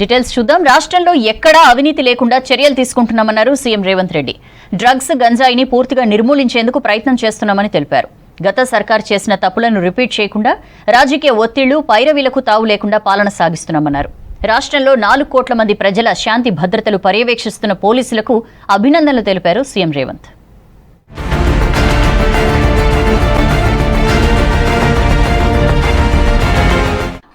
Details చూద్దాం. రాష్ట్రంలో ఎక్కడా అవినీతి లేకుండా చర్యలు తీసుకుంటున్నామన్నారు సీఎం రేవంత్ రెడ్డి. డ్రగ్స్, గంజాయిని పూర్తిగా నిర్మూలించేందుకు ప్రయత్నం చేస్తున్నామని తెలిపారు. గత సర్కార్ చేసిన తప్పులను రిపీట్ చేయకుండా, రాజకీయ ఒత్తిళ్లు, పైరవీలకు తావు లేకుండా పాలన సాగిస్తున్నామన్నారు. రాష్ట్రంలో 4 కోట్ల మంది ప్రజల శాంతి భద్రతలు పర్యవేక్షిస్తున్న పోలీసులకు అభినందనలు తెలిపారు సీఎం రేవంత్.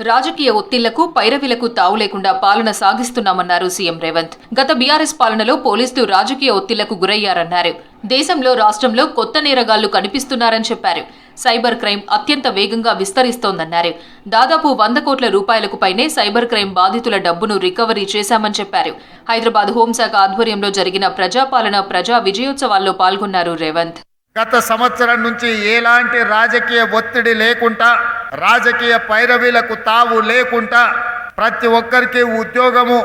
రాజకీయ ఒత్తిళ్లకు, పైరవీలకు తావు లేకుండా పాలన సాగిస్తున్నామన్నారు సీఎం రేవంత్. గత బీఆర్ఎస్ పాలనలో పోలీసులు రాజకీయ ఒత్తిళ్లకు గురయ్యారన్నారు. దేశంలో, రాష్ట్రంలో కొత్త నేరగాళ్లు కనిపిస్తున్నారని చెప్పారు. సైబర్ క్రైమ్ అత్యంత వేగంగా విస్తరిస్తోందన్నారు. దాదాపు 100 కోట్ల రూపాయలకు పైనే సైబర్ క్రైమ్ బాధితుల డబ్బును రికవరీ చేశామని చెప్పారు. హైదరాబాద్ హోంశాఖ ఆధ్వర్యంలో జరిగిన ప్రజాపాలన ప్రజా విజయోత్సవాల్లో పాల్గొన్నారు రేవంత్. గత సంవత్సరం నుంచి ఎలాంటి రాజకీయ ఒత్తిడి లేకుండా, రాజకీయ పైరవీలకు తావు లేకుండా ప్రతి ఒక్కరికి ఉద్యోగము,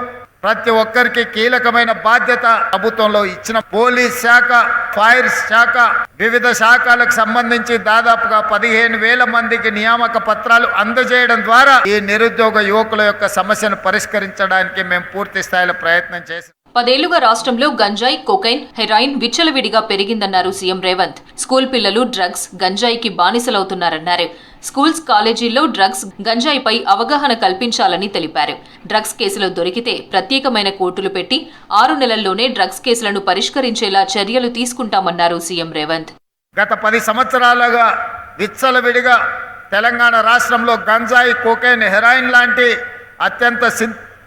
ప్రతి ఒక్కరికి కీలకమైన బాధ్యత ప్రభుత్వంలో ఇచ్చిన పోలీస్ శాఖ, ఫైర్ శాఖ, వివిధ శాఖలకు సంబంధించి దాదాపుగా 15,000 మందికి నియామక పత్రాలు అందజేయడం ద్వారా ఈ నిరుద్యోగ యువకుల యొక్క సమస్యను పరిష్కరించడానికి మేము పూర్తి స్థాయిలో ప్రయత్నం చేశాం. 10 ఏళ్లుగా రాష్ట్రంలో గంజాయి, కొకైన్, హెరాయిన్ విచ్చలవిడిగా పెరిగిందన్నారు సీఎం రేవంత్. స్కూల్ పిల్లలు డ్రగ్స్, గంజాయికి బానిసలవుతున్నారన్నారు. స్కూల్స్, కాలేజీల్లో డ్రగ్స్, గంజాయిపై అవగాహన కల్పించాలని తెలిపారు. డ్రగ్స్ కేసులు దొరికితే ప్రత్యేకమైన కోర్టులు పెట్టి 6 నెలల్లోనే డ్రగ్స్ కేసులను పరిష్కరించేలా చర్యలు తీసుకుంటామన్నారు సీఎం రేవంత్. గత 10 సంవత్సరాలుగా విచ్చలవిడిగా తెలంగాణ రాష్ట్రంలో గంజాయి, కోకైన్, హెరాయిన్ లాంటి అత్యంత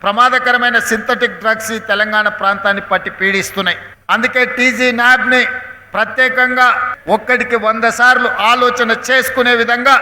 ప్రమాదకరమైన సింథటిక్ డ్రగ్స్ ఈ తెలంగాణ ప్రాంతాన్ని పట్టి పీడిస్తున్నాయి. అందుకే టీజీ న్యాబ్ని ప్రత్యేకంగా 1కి 100 సార్లు ఆలోచన చేసుకునే విధంగా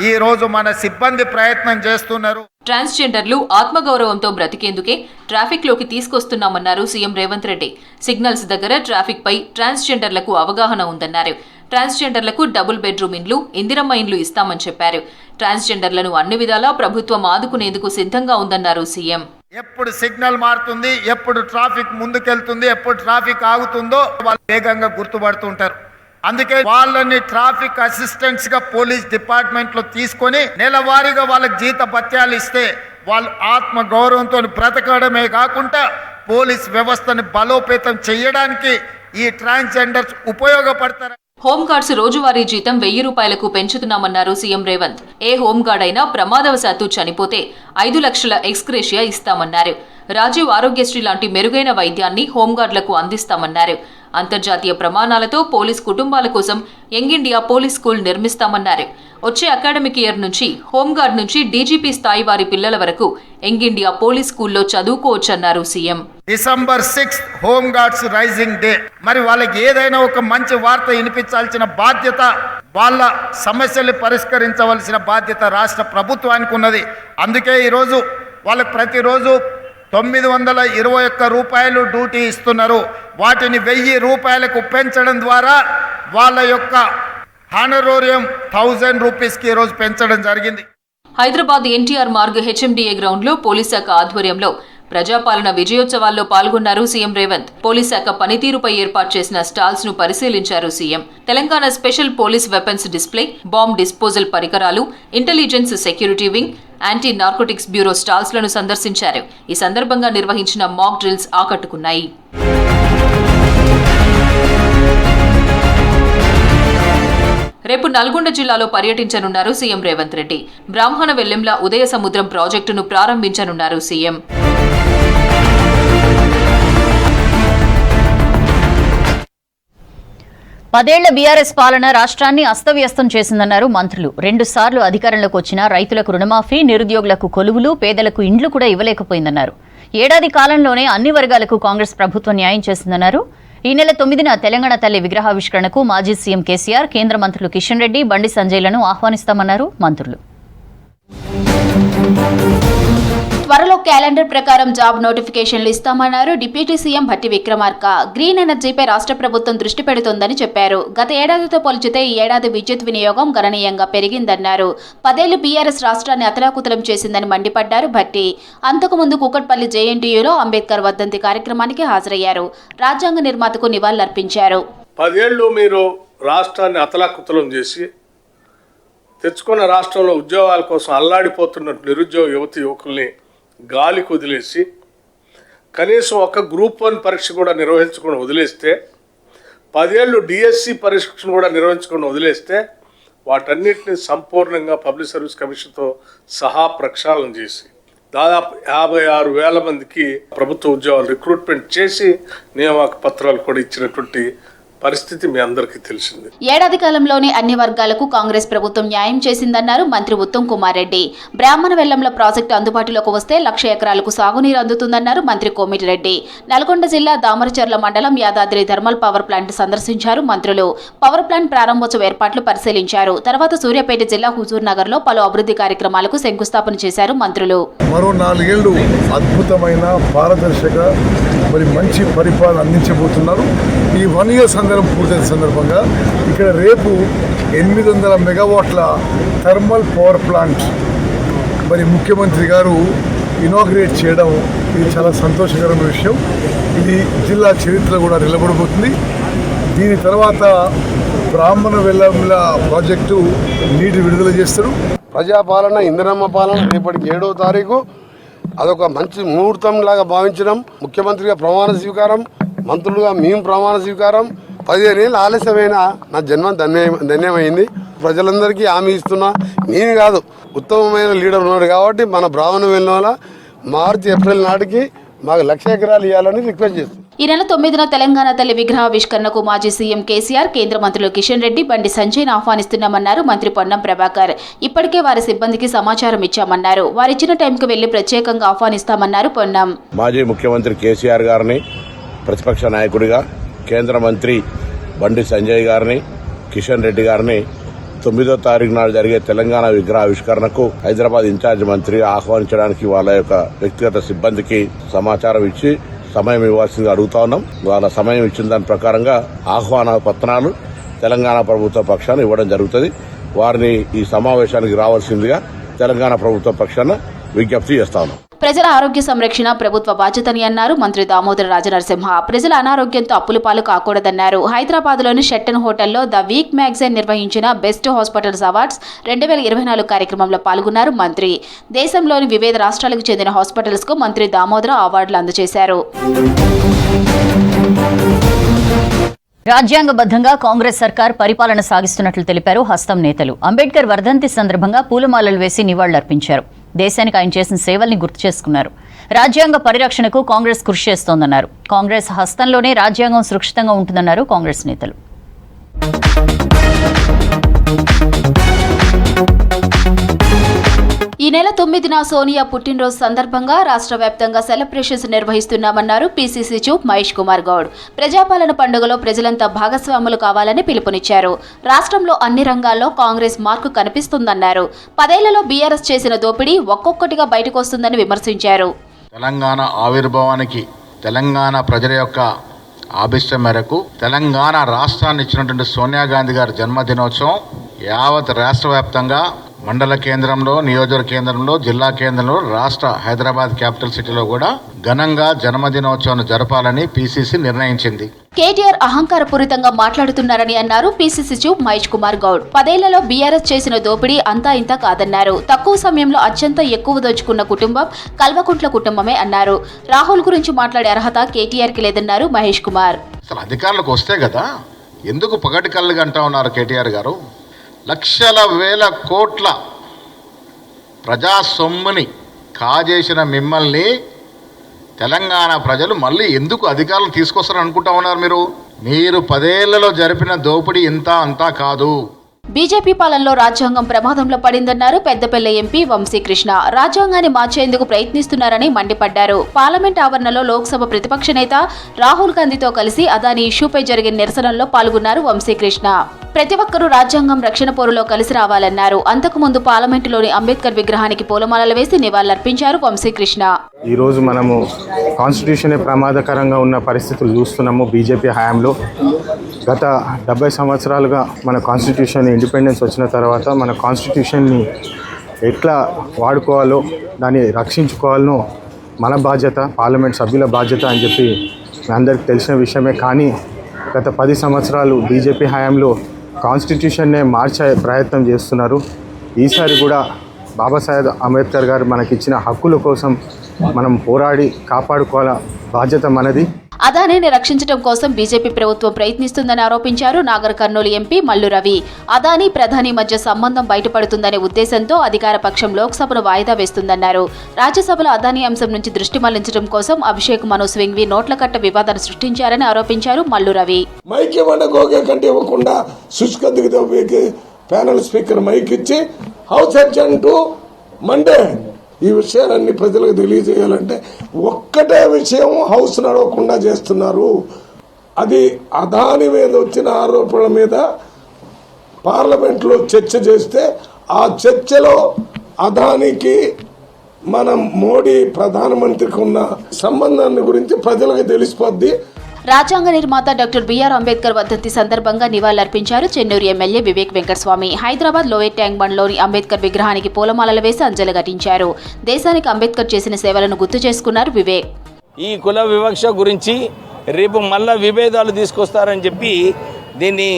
ఈ రోజు మన సిబ్బంది ప్రయత్నం చేస్తున్నారు. ట్రాన్స్జెండర్లు ఆత్మగౌరవంతో బ్రతికేందుకే ట్రాఫిక్ లోకి తీసుకొస్తున్నామన్నారు సీఎం రేవంత్ రెడ్డి. సిగ్నల్స్ దగ్గర ట్రాఫిక్ పై ట్రాన్స్జెండర్లకు అవగాహన ఉందన్నారు. ట్రాన్స్జెండర్లకు డబుల్ బెడ్రూమ్ ఇండ్లు, ఇందిరమ్మ ఇండ్లు ఇస్తామని చెప్పారు. ట్రాన్స్జెండర్లను అన్ని విధాలా ప్రభుత్వం ఆదుకునేందుకు సిద్ధంగా ఉందన్నారు సీఎం. ఎప్పుడు సిగ్నల్ మారుతుంది, ఎప్పుడు ట్రాఫిక్ ముందుకెళ్తుంది, ఎప్పుడు ట్రాఫిక్ ఆగుతుందో వాళ్ళు వేగంగా గుర్తుపడుతుంటారు. అందుకే వాళ్ళని ట్రాఫిక్ అసిస్టెంట్స్ గా పోలీస్ డిపార్ట్మెంట్ లో తీసుకొని నెలవారీగా వాళ్ళకి జీత భత్యాలు ఇస్తే వాళ్ళు ఆత్మ గౌరవంతో బ్రతకడమే కాకుండా పోలీస్ వ్యవస్థని బలోపేతం చేయడానికి ఈ ట్రాన్స్జెండర్స్ ఉపయోగపడతారు. హోంగార్డ్స్ రోజువారీ జీతం 1000 రూపాయలకు పెంచుతున్నామన్నారు సీఎం రేవంత్. ఏ హోంగార్డ్ అయినా ప్రమాదవశాత్తు చనిపోతే 5 లక్షల ఎక్స్గ్రేషియా ఇస్తామన్నారు. రాజీవ్ ఆరోగ్యశ్రీ లాంటి మెరుగైన వైద్యాన్ని హోంగార్డులకు అందిస్తామన్నారు. అంతర్జాతీయ ప్రమాణాలతో పోలీస్ కుటుంబాల కోసం యంగ్ ఇండియా పోలీస్ స్కూల్ నిర్మిస్తామన్నారు. వచ్చే అకాడమిక్ ఇయర్ నుంచి హోంగార్డ్ నుంచి డీజీపీ స్థాయి వారి పిల్లల వరకు యంగ్ ఇండియా పోలీస్ స్కూల్లో చదువుకోవచ్చన్నారు CM. December 6th home guards raising day. మరి వాళ్ళకి ఏదైనా ఒక మంచి వార్త వినిపించాల్సిన బాధ్యత, వాళ్ళ సమస్యలు పరిష్కరించవలసిన బాధ్యత రాష్ట్ర ప్రభుత్వానికి ఉన్నది. అందుకే ఈరోజు వాళ్ళకి ప్రతిరోజు 921 రూపాయలు డ్యూటీ ఇస్తున్నారు. వాటిని 1000 రూపాయలకు పెంచడం ద్వారా వాళ్ళ యొక్క హానరోరియం 1000 రూపీస్కి ఈరోజు పెంచడం జరిగింది. హైదరాబాద్ ఎన్టీఆర్ మార్గ్ హెచ్ఎండిఏ గ్రౌండ్ లో పోలీస్ శాఖ ఆధ్వర్యంలో ప్రజాపాలన విజయోత్సవాల్లో పాల్గొన్నారు సీఎం రేవంత్. పోలీస్ శాఖ పనితీరుపై ఏర్పాటు చేసిన స్టాల్స్ ను పరిశీలించారు CM. Telangana special police weapons display, bomb disposal పరికరాలు, intelligence security wing, anti narcotics bureau stalls లను సందర్శించారు. ఈ సందర్భంగా నిర్వహించిన మాక్ డ్రిల్స్ ఆకట్టుకున్నాయి. రేపు నల్గొండ జిల్లాలో పర్యటించనున్నారు సీఎం రేవంత్ రెడ్డి. బ్రాహ్మణ వెల్లెంల ఉదయ సముద్రం ప్రాజెక్టును ప్రారంభించనున్నారు సీఎం. పదేళ్ల బీఆర్ఎస్ పాలన రాష్ట్రాన్ని అస్తవ్యస్తం చేసిందన్నారు మంత్రులు. 2 సార్లు అధికారంలోకి వచ్చినా రైతులకు రుణమాఫీ, నిరుద్యోగులకు కొలువులు, పేదలకు ఇండ్లు కూడా ఇవ్వలేకపోయిందన్నారు. ఏడాది కాలంలోనే అన్ని వర్గాలకు కాంగ్రెస్ ప్రభుత్వం న్యాయం చేసిందన్నారు. ఈ నెల 9న తెలంగాణ తల్లి విగ్రహావిష్కరణకు మాజీ సీఎం కేసీఆర్, కేంద్ర మంత్రులు కిషన్ రెడ్డి, బండి సంజయ్లను ఆహ్వానిస్తామన్నారు మంత్రులు. త్వరలో క్యాలెండర్ ప్రకారం జాబ్ నోటిఫికేషన్లు ఇస్తామన్నారు deputy CM Bhatti Vikramarka. Green ఎనర్జీపై రాష్ట్ర ప్రభుత్వం దృష్టి పెడుతోందని చెప్పారు. గత ఏడాదితో పోల్చితే ఈ ఏడాది విద్యుత్ వినియోగం గణనీయంగా పెరిగిందన్నారు. 10 ఏళ్లు బీఆర్ఎస్ రాష్ట్రాన్ని అతలాకుతలం చేసిందని మండిపడ్డారు భట్టి. అంతకుముందు కూకట్పల్లి జేఎన్టీయూలో అంబేద్కర్ వర్ధంతి కార్యక్రమానికి హాజరయ్యారు. రాజ్యాంగ నిర్మాతకు నివాళులర్పించారు. 10 ఏళ్లు మీరు రాష్ట్రాన్ని అతలాకుతలం చేసి తెచ్చుకున్న రాష్ట్రంలో ఉద్యోగాల కోసం అల్లాడిపోతున్న నిరుద్యోగ యువతి యువకుల్ని గాలి కుదిలేసి కనీసం ఒక గ్రూప్ 1 పరీక్ష కూడా నిర్వహించకుండా వదిలేస్తే, 10 ఏళ్ళు డిఎస్సి పరీక్షను కూడా నిర్వహించకుండా వదిలేస్తే, వాటన్నిటిని సంపూర్ణంగా పబ్లిక్ సర్వీస్ కమిషన్తో సహా ప్రక్షాళన చేసి దాదాపు 56,000 మందికి ప్రభుత్వ ఉద్యోగాలు రిక్రూట్మెంట్ చేసి నియామక పత్రాలు కూడా ఇచ్చినటువంటి పరిస్థితి మీ అందరికీ తెలిసింది. ఏడాది కాలంలోనే అన్ని వర్గాలకు కాంగ్రెస్ ప్రభుత్వం న్యాయం చేసిందన్నారు మంత్రి ఉత్తమ్ కుమార్ రెడ్డి. బ్రాహ్మణ వెల్లంల ప్రాజెక్టు అందుబాటులోకి వస్తే 1,00,000 ఎకరాలకు సాగునీరు అందుతుందన్నారు మంత్రి కోమిటిరెడ్డి. నల్గొండ జిల్లా దామరచర్ల మండలం యాదాద్రి థర్మల్ పవర్ ప్లాంట్ సందర్శించారు మంత్రులు. పవర్ ప్లాంట్ ప్రారంభోత్సవ ఏర్పాట్లు పరిశీలించారు. తర్వాత సూర్యాపేట జిల్లా హుజూర్ నగర్ లో పలు అభివృద్ధి కార్యక్రమాలకు శంకుస్థాపన చేశారు మంత్రులు. మరో 4 ఏళ్లు అద్భుతమైన పారదర్శక మంచి పరిపాలన అందించబోతున్నారు. ఈ 1 ఇయర్ పూర్తయిన సందర్భంగా ఇక్కడ రేపు 800 మెగావాట్ల థర్మల్ పవర్ ప్లాంట్ ముఖ్యమంత్రి గారు ఇనాగ్రేట్ చేయడం ఇది చాలా సంతోషకరమైన విషయం. ఇది జిల్లా చరిత్ర కూడా నిలబడబోతుంది. దీని తర్వాత బ్రాహ్మణ వెల్లంల ప్రాజెక్టు నీటి విడుదల చేస్తారు. ప్రజాపాలన, ఇందిరమ్మ పాలన రేపటికి 7వ తారీఖు అదొక మంచి ముహూర్తం లాగా భావించడం. ముఖ్యమంత్రిగా ప్రమాణ స్వీకారం, మంత్రులుగా మేము ప్రమాణ స్వీకారం. 15 ఏళ్ళు ఆలస్యమైన నా జన్మ ధన్యమైంది. ప్రజలందరికీ హామీ ఇస్తున్నా, నేను కాదు ఉత్తమమైన లీడర్ ఉన్నాడు కాబట్టి మన బ్రాహ్మణ వెల్లంల మార్చి ఏప్రిల్ నాటికి మాకు 1,00,000 ఎకరాలు ఇవ్వాలని రిక్వెస్ట్ చేస్తాం. ఈ నెల 9న తెలంగాణ తల్లి విగ్రహావిష్కరణకు మాజీ సీఎం కేసీఆర్, కేంద్ర మంత్రులు కిషన్ రెడ్డి, బండి సంజయ్ను ఆహ్వానిస్తున్నామన్నారు మంత్రి పొన్నం ప్రభాకర్. ఇప్పటికే వారి సిబ్బందికి సమాచారం ఇచ్చామన్నారు. వారిచ్చిన టైంకు వెళ్లి ప్రత్యేకంగా ఆహ్వానిస్తామన్నారు పొన్నం. మాజీ ముఖ్యమంత్రి కేసీఆర్ గారిని, ప్రతిపక్ష నాయకుడిగా కేంద్ర మంత్రి బండి సంజయ్ గారిని, కిషన్ రెడ్డి గారిని 9వ తారీఖు నాడు జరిగే తెలంగాణ విగ్రహావిష్కరణకు హైదరాబాద్ ఇన్ఛార్జ్ మంత్రి ఆహ్వానించడానికి వాళ్ళ యొక్క వ్యక్తిగత సిబ్బందికి సమాచారం ఇచ్చి సమయం ఇవ్వాల్సిందిగా అడుగుతా ఉన్నాం. వాళ్ళ సమయం ఇచ్చిన దాని ప్రకారంగా ఆహ్వాన పత్రాలు తెలంగాణ ప్రభుత్వ పక్షాన ఇవ్వడం జరుగుతుంది. వారిని ఈ సమావేశానికి రావాల్సిందిగా తెలంగాణ ప్రభుత్వ పక్షాన విజ్ఞప్తి చేస్తా ఉన్నాం. ప్రజల ఆరోగ్య సంరక్షణ ప్రభుత్వ బాధ్యతని అన్నారు మంత్రి దామోదర రాజనరసింహ. ప్రజల అనారోగ్యంతో అప్పుల పాలు కాకూడదన్నారు. హైదరాబాద్లోని షెట్టన్ హోటల్లో ద వీక్ మ్యాగజైన్ నిర్వహించిన బెస్ట్ హాస్పిటల్స్ అవార్డ్స్ 2024 కార్యక్రమంలో పాల్గొన్నారు మంత్రి. దేశంలోని వివిధ రాష్ట్రాలకు చెందిన హాస్పిటల్స్ కు మంత్రి దామోదర అవార్డులు అందజేశారు. రాజ్యాంగబద్ధంగా కాంగ్రెస్ సర్కార్ పరిపాలన సాగిస్తున్నట్లు తెలిపారు హస్తం నేతలు. అంబేద్కర్ వర్ధంతి సందర్భంగా పూలమాలలు వేసి నివాళులర్పించారు. దేశానికి ఆయన చేసిన సేవల్ని గుర్తు చేసుకున్నారు. రాజ్యాంగ పరిరక్షణకు కాంగ్రెస్ కృషి చేస్తోందన్నారు. కాంగ్రెస్ హస్తంలోనే రాజ్యాంగం సురక్షితంగా ఉంటుందన్నారు కాంగ్రెస్ నేతలు. ఈ నెల 9న సోనియా పుట్టినరోజు సందర్భంగా రాష్ట్ర వ్యాప్తంగా సెలబ్రేషన్స్ నిర్వహిస్తున్నామన్నారు పీసీసీ చీఫ్ మహేష్ కుమార్ గౌడ్. ప్రజాపాలన పండుగలో ప్రజలంతా భాగస్వాములు కావాలని పిలుపునిచ్చారు. రాష్ట్రంలో అన్ని రంగాల్లో కాంగ్రెస్ మార్కు కనిపిస్తుందన్నారు. 10 ఏళ్లలో బీఆర్ఎస్ చేసిన దోపిడీ ఒక్కొక్కటిగా బయటకొస్తుందని విమర్శించారు. తెలంగాణ ఆవిర్భావానికి తెలంగాణ ప్రజల యొక్క ఆభిష్టం మేరకు తెలంగాణ రాష్ట్రాన్ని ఇచ్చినటువంటి సోనియా గాంధీ గారి జన్మదినోత్సవం యావత్ రాష్ట్ర వ్యాప్తంగా మండల కేంద్రంలో, నియోజకవర్గ కేంద్రంలో, జిల్లా కేంద్రంలో, రాష్ట్ర హైదరాబాద్ క్యాపిటల్ సిటీలో కూడా ఘనంగా జన్మదినోత్సవాన్ని జరపాలని పీసీసీ నిర్ణయించింది. కేటీఆర్ అహంకారపూరితంగా మాట్లాడుతున్నారని అన్నారు పీసీసీ చీఫ్ మహేష్ కుమార్ గౌడ్. 10 ఏళ్లలో బీఆర్ఎస్ చేసిన దోపిడీ అంతా ఇంతా కాదన్నారు. తక్కువ సమయంలో అత్యంత ఎక్కువ దోచుకున్న కుటుంబం కల్వకుంట్ల కుటుంబమే అన్నారు. రాహుల్ గురించి మాట్లాడే అర్హత కేటీఆర్ కి లేదన్నారు మహేష్ కుమార్. అసలు అధికారులకు వస్తే కదా ఎందుకు పగటి కళ్ళుగా అంటా ఉన్నారు కేటీఆర్ గారు? లక్షల వేల కోట్ల ప్రజా సొమ్ముని కాజేసిన మిమ్మల్ని తెలంగాణ ప్రజలు మళ్ళీ ఎందుకు అధికారులు తీసుకొస్తారని అనుకుంటా ఉన్నారు? మీరు 10 ఏళ్లలో జరిపిన దోపిడీ ఇంత అంతా కాదు. బీజేపీ పాలనలో రాజ్యాంగం ప్రమాదంలో పడిందన్నారు పెద్దపల్లి ఎంపీ వంశీకృష్ణ. రాజ్యాంగాన్ని మార్చేందుకు ప్రయత్నిస్తున్నారని మండిపడ్డారు. పార్లమెంట్ ఆవరణలో లోక్సభ ప్రతిపక్ష నేత రాహుల్ గాంధీతో కలిసి అదాని ఇష్యూపై జరిగిన నిరసనల్లో పాల్గొన్నారు వంశీకృష్ణ. ప్రతి ఒక్కరూ రాజ్యాంగం రక్షణ పోరులో కలిసి రావాలన్నారు. అంతకుముందు పార్లమెంటులోని అంబేద్కర్ విగ్రహానికి పూలమాలలు వేసి నివాళులర్పించారు వంశీకృష్ణ. ఈ రోజు మనము కాన్స్టిట్యూషనే ప్రమాదకరంగా ఉన్న పరిస్థితులు చూస్తున్నాము. బీజేపీ హయాంలో గత 70 సంవత్సరాలుగా మన కాన్స్టిట్యూషన్ ఇండిపెండెన్స్ వచ్చిన తర్వాత మన కాన్స్టిట్యూషన్ని ఎట్లా వాడుకోవాలో, దాన్ని రక్షించుకోవాలనో మన బాధ్యత, పార్లమెంట్ సభ్యుల బాధ్యత అని చెప్పి మీ అందరికీ తెలిసిన విషయమే. కానీ గత 10 సంవత్సరాలు బీజేపీ హయాంలో కాన్స్టిట్యూషన్నే మార్చే ప్రయత్నం చేస్తున్నారు. ఈసారి కూడా బాబాసాహెబ్ అంబేద్కర్ గారు మనకిచ్చిన హక్కుల కోసం మనం పోరాడి కాపాడుకోవాల బాధ్యత మనది. అదానీని రక్షించడం కోసం బీజేపీ ప్రభుత్వం ప్రయత్నిస్తుందని ఆరోపించారు నాగర్ కర్నూలు ఎంపీ మల్లు రవి. అదానీ ప్రధాని మధ్య సంబంధం బయటపడుతుందనే ఉద్దేశంతో అధికార పక్షం లోక్సభను వాయిదా వేస్తుందన్నారు. రాజ్యసభలో అదానీ అంశం నుంచి దృష్టి మళ్లించడం కోసం అభిషేక్ మను సింఘ్వి నోట్ల కట్ట వివాదాన్ని సృష్టించారని ఆరోపించారు Mallu Ravi. Panel speaker mic ఇచ్చి హౌస్ అర్జెంట్ మండే ఈ విషయాలన్నీ ప్రజలకు తెలియజేయాలంటే ఒక్కటే విషయం హౌస్ నడవకుండా చేస్తున్నారు. అది అదాని మీద వచ్చిన ఆరోపణల మీద పార్లమెంట్లో చర్చ చేస్తే ఆ చర్చలో అదానికి మనం మోడీ ప్రధానమంత్రికి ఉన్న సంబంధాన్ని గురించి ప్రజలకు తెలిసిపోద్ది. రాజ్యాంగ నిర్మాత డాక్టర్ బిఆర్ అంబేద్కర్ వర్ధంతి సందర్భంగా నివాళులర్పించారు Chennur MLA Vivek Venkataswamy. Hyderabad lower tank బండ్లోని అంబేద్కర్ విగ్రహానికి పూలమాలలు వేసి అంజలి ఘటించారు. దేశానికి అంబేద్కర్ చేసిన సేవలను గుర్తు చేసుకున్నారు వివేక్. ఈ కుల వివక్ష గురించి రేపు మళ్ళా విభేదాలు తీసుకొస్తారని చెప్పి దీన్ని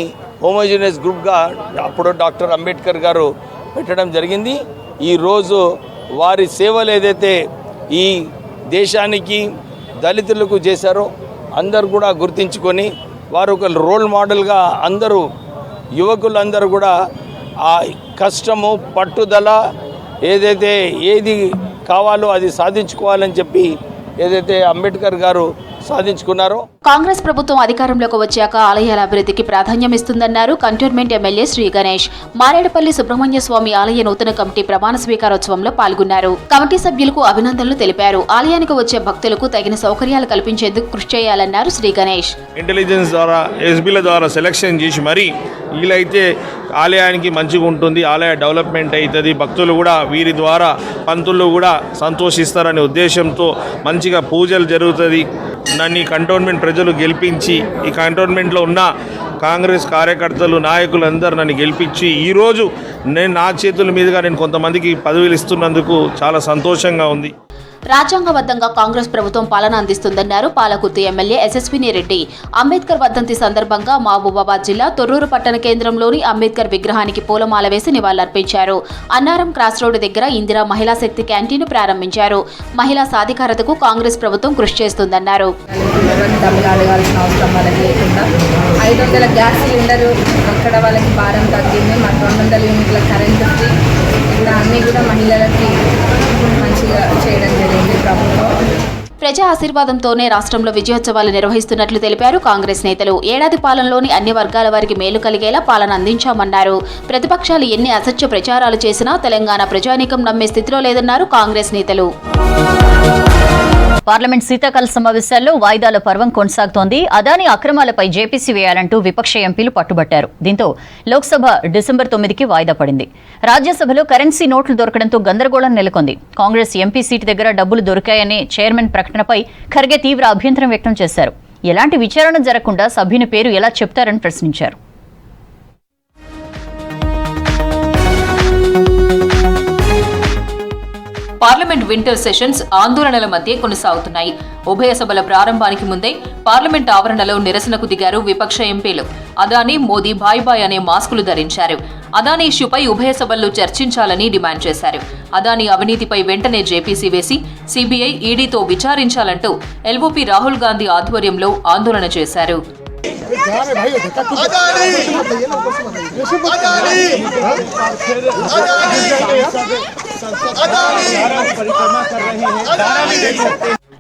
హోమోజినియస్ గ్రూప్గా అప్పుడు డాక్టర్ అంబేద్కర్ గారు పెట్టడం జరిగింది. ఈరోజు వారి సేవలు ఏదైతే ఈ దేశానికి దళితులకు చేశారో అందరూ కూడా గుర్తించుకొని వారు ఒక రోల్ మోడల్గా అందరూ యువకులందరూ కూడా ఆ కష్టము పట్టుదల ఏదైతే ఏది కావాలో అది సాధించుకోవాలని చెప్పి ఏదైతే అంబేద్కర్ గారు సాధించుకున్నారో. కాంగ్రెస్ ప్రభుత్వం అధికారంలోకి వచ్చాక ఆలయాల అభివృద్ధికి ప్రాధాన్యం ఇస్తుందన్నారు కంటోన్మెంట్ ఎమ్మెల్యే శ్రీ గణేష్. మారేడుపల్లి సుబ్రహ్మణ్య స్వామి ఆలయ నూతన కమిటీ ప్రమాణ స్వీకారోత్సవంలో పాల్గొన్నారు. కమిటీ సభ్యులకు అభినందనలు తెలిపారు. ఆలయానికి వచ్చే భక్తులకు తగిన సౌకర్యాలు కల్పించేందుకు కృషి చేయాలన్నారు శ్రీ గణేష్. ఇంటెలిజెన్స్ ద్వారా ఎస్బీల ద్వారా సెలక్షన్ చేసి మరి వీలైతే ఆలయానికి మంచిగా ఉంటుంది, ఆలయ డెవలప్మెంట్ అవుతుంది, భక్తులు కూడా వీరి ద్వారా పంతులు కూడా సంతోషిస్తారనే ఉద్దేశంతో మంచిగా పూజలు జరుగుతుంది. నన్ను కంటోన్మెంట్ ప్రజలు గెలిపించి ఈ కంటోన్మెంట్లో ఉన్న కాంగ్రెస్ కార్యకర్తలు నాయకులు అందరూ నన్ను గెలిపించి ఈరోజు నా చేతుల మీదుగా నేను కొంతమందికి పదవులు ఇస్తున్నందుకు చాలా సంతోషంగా ఉంది. రాజ్యాంగబద్ధంగా కాంగ్రెస్ ప్రభుత్వం పాలన అందిస్తుందన్నారు పాలకుర్తి ఎమ్మెల్యే యశస్విని రెడ్డి. అంబేద్కర్ వర్ధంతి సందర్భంగా మహబూబాబాద్ జిల్లా తొర్రూరు పట్టణ కేంద్రంలోని అంబేద్కర్ విగ్రహానికి పూలమాల వేసి నివాళులర్పించారు. అన్నారం క్రాస్ రోడ్డు దగ్గర ఇందిరా మహిళా శక్తి క్యాంటీన్ ప్రారంభించారు. మహిళా సాధికారతకు కాంగ్రెస్ ప్రభుత్వం కృషి చేస్తుందన్నారు. 500 గ్యాస్ సిలిండర్ అక్కడ వాళ్ళకి భారం తగ్గింది. మాకు 200 యూనిట్ల కరెంట్ ఫ్రీ, ఇలా అన్నీ కూడా మహిళలకి మంచిగా చేయడం జరిగింది ప్రభుత్వం. ప్రజా ఆశీర్వాదంతోనే రాష్ట్రంలో విజయోత్సవాలు నిర్వహిస్తున్నట్లు తెలిపారు కాంగ్రెస్ నేతలు. ఏడాది పాలనలోని అన్ని వర్గాల వారికి మేలు కలిగేలా పాలన అందించామన్నారు. ప్రతిపక్షాలు ఎన్ని అసత్య ప్రచారాలు చేసినా తెలంగాణ ప్రజానీకం నమ్మే స్థితిలో లేదన్నారు కాంగ్రెస్ నేతలు. పార్లమెంట్ శీతాకాల సమావేశాల్లో వాయిదాల పర్వం కొనసాగుతోంది. అదానీ అక్రమాలపై జేపీసీ వేయాలంటూ విపక్ష ఎంపీలు పట్టుబట్టారు. దీంతో లోక్సభ డిసెంబర్ 9కి వాయిదా పడింది. రాజ్యసభలో కరెన్సీ నోట్లు దొరకడంతో గందరగోళం నెలకొంది. కాంగ్రెస్ ఎంపీ సీటు దగ్గర డబ్బులు దొరికాయనే చైర్మన్ ప్రకటనపై ఖర్గే తీవ్ర అభ్యంతరం వ్యక్తం చేశారు. ఎలాంటి విచారణ జరగకుండా సభ్యుని పేరు ఎలా చెప్తారని ప్రశ్నించారు. పార్లమెంట్ వింటర్ సెషన్స్ ఆందోళనల మధ్య కొనసాగుతున్నాయి. ఉభయ సభల ప్రారంభానికి ముందే పార్లమెంట్ ఆవరణలో నిరసనకు దిగారు విపక్ష ఎంపీలు. అదానీ మోదీ బాయ్ బాయ్ అనే మాస్కులు ధరించారు. అదానీ ఇష్యూపై ఉభయ సభల్లో చర్చించాలని డిమాండ్ చేశారు. అదానీ అవినీతిపై వెంటనే జేపీసీ వేసి సీబీఐ, ఈడీతో విచారించాలంటూ ఎల్ఓపీ రాహుల్ గాంధీ ఆధ్వర్యంలో ఆందోళన చేశారు.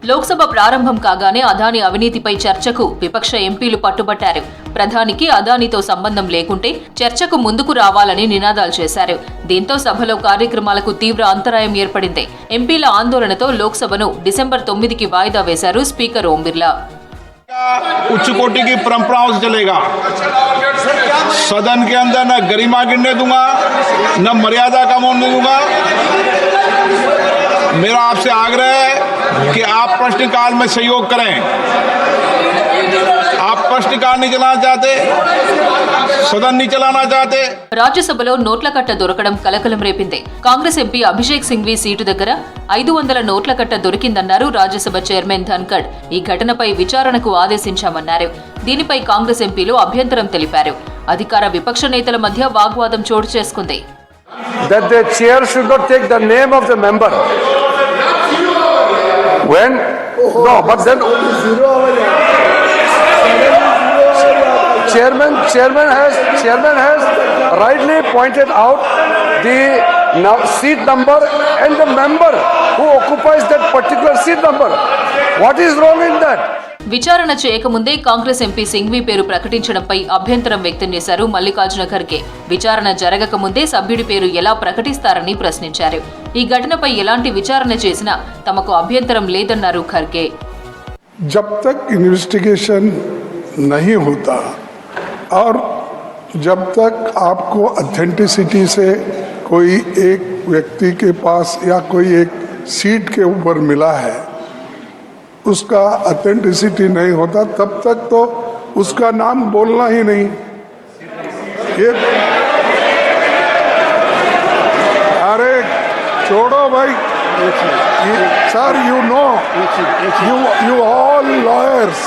లోక్సభ ప్రారంభం కాగానే అదానీ అవినీతిపై చర్చకు విపక్ష ఎంపీలు పట్టుబట్టారు. ప్రధానికి అదానీతో సంబంధం లేకుంటే చర్చకు ముందుకు రావాలని నినాదాలు చేశారు. దీంతో సభలో కార్యక్రమాలకు తీవ్ర అంతరాయం ఏర్పడింది. ఎంపీల ఆందోళనతో లోక్సభను డిసెంబర్ 9కి వాయిదా వేశారు స్పీకర్ ఓం బిర్లా. उच्च कोटि की परंपराओं से चलेगा। सदन के अंदर न गरिमा गिरने दूंगा, न मर्यादा का मोड़ने दूंगा। मेरा आपसे आग्रह है कि आप प्रश्नकाल में सहयोग करें। आप प्रश्नकाल नहीं चलाना चाहते, सदन नहीं चलाना चाहते। రాజ్యసభలో నోట్ల కట్ట దొరకడం కలకలం రేపింది. కాంగ్రెస్ ఎంపీ అభిషేక్ సింఘ్వి సీటు దగ్గర 500 నోట్ల కట్ట దొరికిందన్నారు రాజ్యసభ చైర్మన్ ధన్ఖడ్. ఈ ఘటనపై విచారణకు ఆదేశించామన్నారు. దీనిపై కాంగ్రెస్ ఎంపీలు అభ్యంతరం తెలిపారు. అధికార విపక్ష నేతల మధ్య వాగ్వాదం చోటు చేసుకుంది. that the chair should not take the name of the member. When? No, but then chairman has rightly pointed out the seat number and the member who occupies that particular seat number. What is wrong in that? విచారణ చేయకముందే Congress MP Singhvi పేరు ప్రకటించడంపై అభ్యంతరం వ్యక్తం చేశారు మల్లికార్జున ఖర్గే. విచారణ జరగకముందే సభ్యుడి పేరు ఎలా ప్రకటిస్తారని ప్రశ్నించారు. ఈ ఘటనపై ఎలాంటి విచారణ చేసినా తమకు అభ్యంతరం లేదన్నారు ఖర్గే. जब तक इन्वेस्टिगेशन नहीं होता और जब तक आपको ऑथेंटिसिटी से कोई एक व्यक्ति के पास या कोई एक सीट के ऊपर मिला है, उसका ऑथेंटिसिटी नहीं होता, तब तक तो उसका नाम बोलना ही नहीं. ये अरे छोड़ो भाई sir, you know, you all lawyers,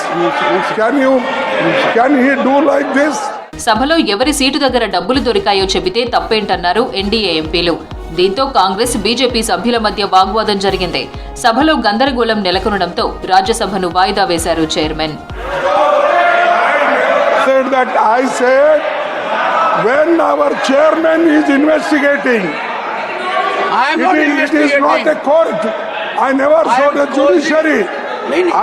can he do like this? సభలో ఎవరి సీటు దగ్గర డబ్బులు దొరికాయో చెబితే తప్పేంటన్నారు ఎన్డీఏ ఎంపీలు. దీంతో కాంగ్రెస్ బీజేపీ సభ్యుల మధ్య వాగ్వాదం జరిగింది. సభలో గందరగోళం నెలకొనడంతో రాజ్యసభను వాయిదా వేశారు chairman. When our chairman is investigating, it is not a court. I never saw the judiciary.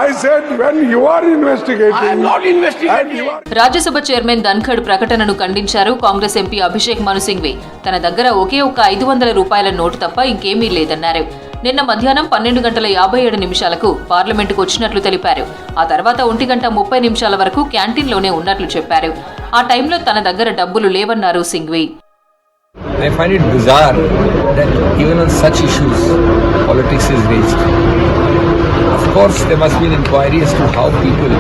I said when you are investigating. I am not investigating. Rajya Sabha chairman Dhankhar ప్రకటనను ఖండించారు కాంగ్రెస్ ఎంపీ అభిషేక్ మను సింఘ్వి. తన దగ్గర ఒకే ఒక్క 500 రూపాయల నోటు తప్ప ఇంకేమీ లేదన్నారు. నిన్న మధ్యాహ్నం 12:57 పార్లమెంటుకు వచ్చినట్లు తెలిపారు. ఆ తర్వాత 1:30 వరకు క్యాంటీన్లోనే ఉన్నట్లు చెప్పారు. ఆ టైంలో తన దగ్గర డబ్బులు లేవన్నారు Singhvi. I find it bizarre that even on such issues, politics is raised. Of course, there must be an inquiry as to how people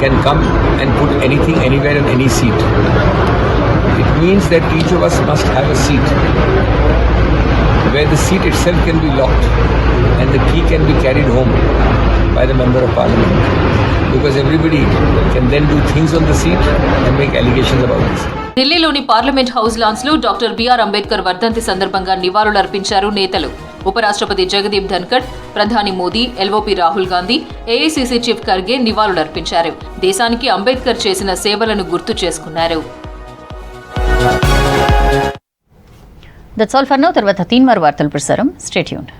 can come and put anything anywhere in any seat. It means that each of us must have a seat where the seat itself can be locked and the key can be carried home by the member of parliament, because everybody can then do things on the seat and make allegations about this. ఢిల్లీలోని parliament house lance లో doctor BR Ambedkar వర్ధంతి సందర్భంగా నివాళులర్పించారు నేతలు. ఉపరాష్ట్రపతి జగదీప్ ధన్ఖడ్, ప్రధాని Modi, LOP Rahul Gandhi, AICC chief Kharge నివాళులర్పించారు. దేశానికి అంబేద్కర్ చేసిన సేవలను గుర్తు చేసుకున్నారు. That's all for now. తర్వాత 3 వార్తలు ప్రసారం. Stay tuned.